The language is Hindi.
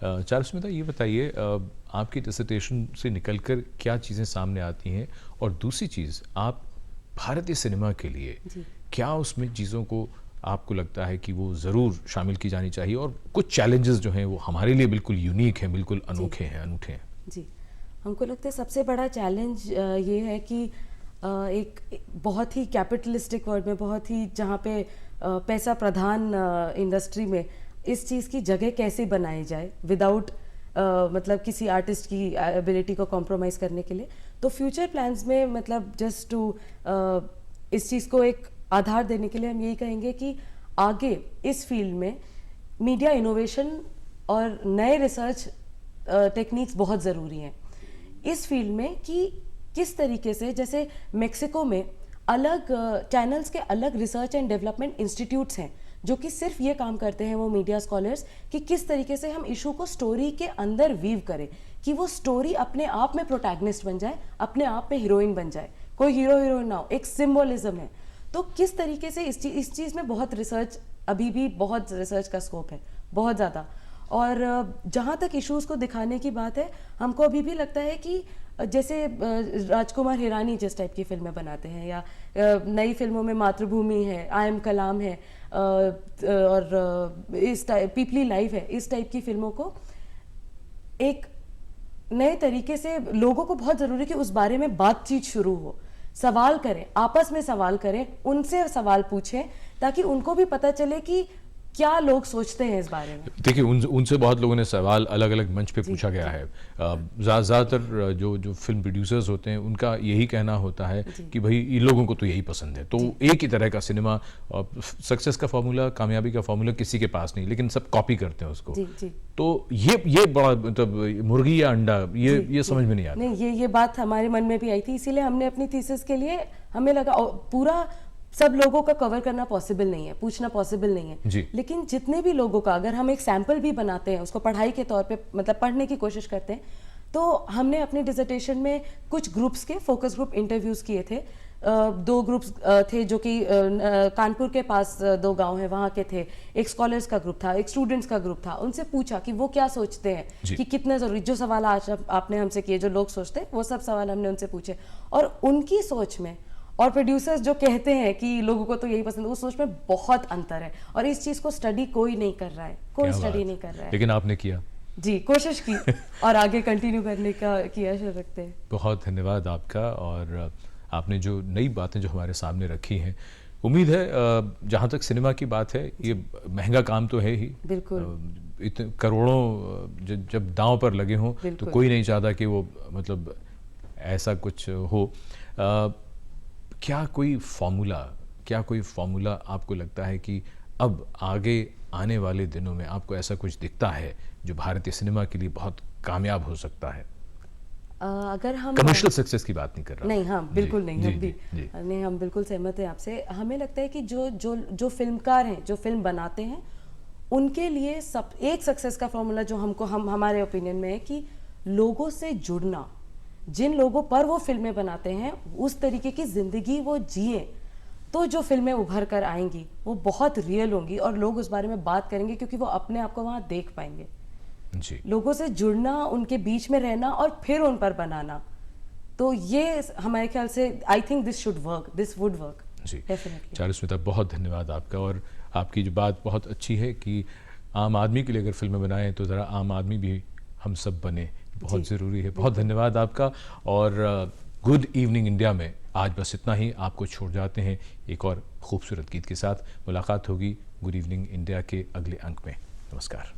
चारुस्मिता, ये बताइए आपकी डिसर्टेशन से निकलकर क्या चीज़ें सामने आती हैं, और दूसरी चीज़, आप भारतीय सिनेमा के लिए क्या उसमें चीज़ों को आपको लगता है कि वो ज़रूर शामिल की जानी चाहिए, और कुछ चैलेंजेस जो हैं वो हमारे लिए बिल्कुल यूनिक हैं, बिल्कुल अनोखे हैं, अनूठे हैं? जी, हमको लगता है सबसे बड़ा चैलेंज ये है कि एक बहुत ही कैपिटलिस्टिक वर्ल्ड में, बहुत ही जहाँ पे पैसा प्रधान इंडस्ट्री में इस चीज़ की जगह कैसे बनाई जाए विदाउट मतलब किसी आर्टिस्ट की एबिलिटी को कॉम्प्रोमाइज़ करने के लिए। तो फ्यूचर प्लान्स में मतलब जस्ट टू इस चीज़ को एक आधार देने के लिए हम यही कहेंगे कि आगे इस फील्ड में मीडिया इनोवेशन और नए रिसर्च टेक्निक्स बहुत ज़रूरी हैं इस फील्ड में, कि किस तरीके से, जैसे मेक्सिको में अलग चैनल्स के अलग रिसर्च एंड डेवलपमेंट इंस्टीट्यूट्स हैं जो कि सिर्फ ये काम करते हैं, वो मीडिया स्कॉलर्स, कि किस तरीके से हम इशू को स्टोरी के अंदर वीव करें, कि वो स्टोरी अपने आप में प्रोटैगनिस्ट बन जाए, अपने आप में हीरोइन बन जाए, कोई हीरो हीरोइन ना हो, एक सिंबोलिज्म है। तो किस तरीके से इस चीज़ में बहुत रिसर्च, अभी भी बहुत रिसर्च का स्कोप है, बहुत ज़्यादा। और जहाँ तक इश्यूज़ को दिखाने की बात है, हमको अभी भी लगता है कि जैसे राजकुमार हिरानी जिस टाइप की फिल्में बनाते हैं, या नई फिल्मों में मातृभूमि है, आई एम कलाम है, और इस टाइप पीपली लाइव है, इस टाइप की फिल्मों को एक नए तरीके से लोगों को बहुत ज़रूरी है कि उस बारे में बातचीत शुरू हो, सवाल करें, आपस में सवाल करें, उनसे सवाल पूछें, ताकि उनको भी पता चले कि क्या लोग सोचते हैं इस बारे में। देखिए, उनसे बहुत लोगों ने सवाल अलग अलग मंच पे पूछा गया है। ज़्यादातर जो फिल्म प्रोड्यूसर्स होते हैं उनका यही कहना होता है कि भाई इन लोगों को तो यही पसंद है, तो एक ही तरह का सिनेमा, सक्सेस का फार्मूला, कामयाबी का फार्मूला किसी के पास नहीं, लेकिन सब कॉपी करते हैं उसको। तो ये बड़ा मतलब मुर्गी या अंडा, ये समझ में नहीं आता। नहीं, ये बात हमारे मन में भी आई थी, इसीलिए हमने अपनी थीसिस के लिए, हमें लगा पूरा सब लोगों का कवर करना पॉसिबल नहीं है, पूछना पॉसिबल नहीं है, लेकिन जितने भी लोगों का अगर हम एक सैंपल भी बनाते हैं, उसको पढ़ाई के तौर पे मतलब पढ़ने की कोशिश करते हैं, तो हमने अपने डिसर्टेशन में कुछ ग्रुप्स के फोकस ग्रुप इंटरव्यूज किए थे। 2 ग्रुप्स थे जो कि कानपुर के पास 2 गांव है, वहाँ के थे। एक स्कॉलर्स का ग्रुप था, एक स्टूडेंट्स का ग्रुप था। उनसे पूछा कि वो क्या सोचते हैं, कि कितने ज़रूरी, जो सवाल आज आपने हमसे किए, जो लोग सोचते हैं, वो सब सवाल हमने उनसे पूछे, और उनकी सोच में और प्रोड्यूसर्स जो कहते हैं कि लोगों को तो यही पसंद है, उस सोच में बहुत अंतर है, और इस चीज़ को स्टडी कोई नहीं कर रहा है, कोई स्टडी नहीं कर रहा है। लेकिन आपने किया। जी, कोशिश की और आगे कंटिन्यू करने का किया रखते हैं। बहुत धन्यवाद आपका, और आपने जो नई बातें जो हमारे सामने रखी हैं, उम्मीद है जहाँ तक सिनेमा की बात है, ये महंगा काम तो है ही, बिल्कुल, इतने करोड़ों जब दांव पर लगे हों, तो कोई नहीं चाहता कि वो मतलब ऐसा कुछ हो। क्या कोई फॉर्मूला आपको लगता है कि अब आगे आने वाले दिनों में आपको ऐसा कुछ दिखता है जो भारतीय सिनेमा के लिए बहुत कामयाब हो सकता है? अगर हम कमर्शियल सक्सेस की बात नहीं कर रहा। नहीं, हाँ बिल्कुल नहीं, हम बिल्कुल सहमत हैं आपसे। हमें लगता है कि जो फिल्मकार हैं, जो फिल्म बनाते हैं, उनके लिए एक सक्सेस का फॉर्मूला जो हमारे ओपिनियन में है कि लोगों से जुड़ना, जिन लोगों पर वो फिल्में बनाते हैं उस तरीके की जिंदगी वो जिए, तो जो फिल्में उभर कर आएंगी वो बहुत रियल होंगी, और लोग उस बारे में बात करेंगे, क्योंकि वो अपने आप को वहाँ देख पाएंगे। जी। लोगों से जुड़ना, उनके बीच में रहना, और फिर उन पर बनाना, तो ये हमारे ख्याल से I think this would work. जी, चारुस्मिता, बहुत धन्यवाद आपका, और आपकी जो बात बहुत अच्छी है कि आम आदमी के लिए अगर फिल्में बनाएं तो ज़रा आम आदमी भी हम सब बने, बहुत ज़रूरी है। बहुत धन्यवाद आपका, और गुड इवनिंग इंडिया में आज बस इतना ही। आपको छोड़ जाते हैं एक और खूबसूरत गीत के साथ। मुलाकात होगी गुड इवनिंग इंडिया के अगले अंक में। नमस्कार।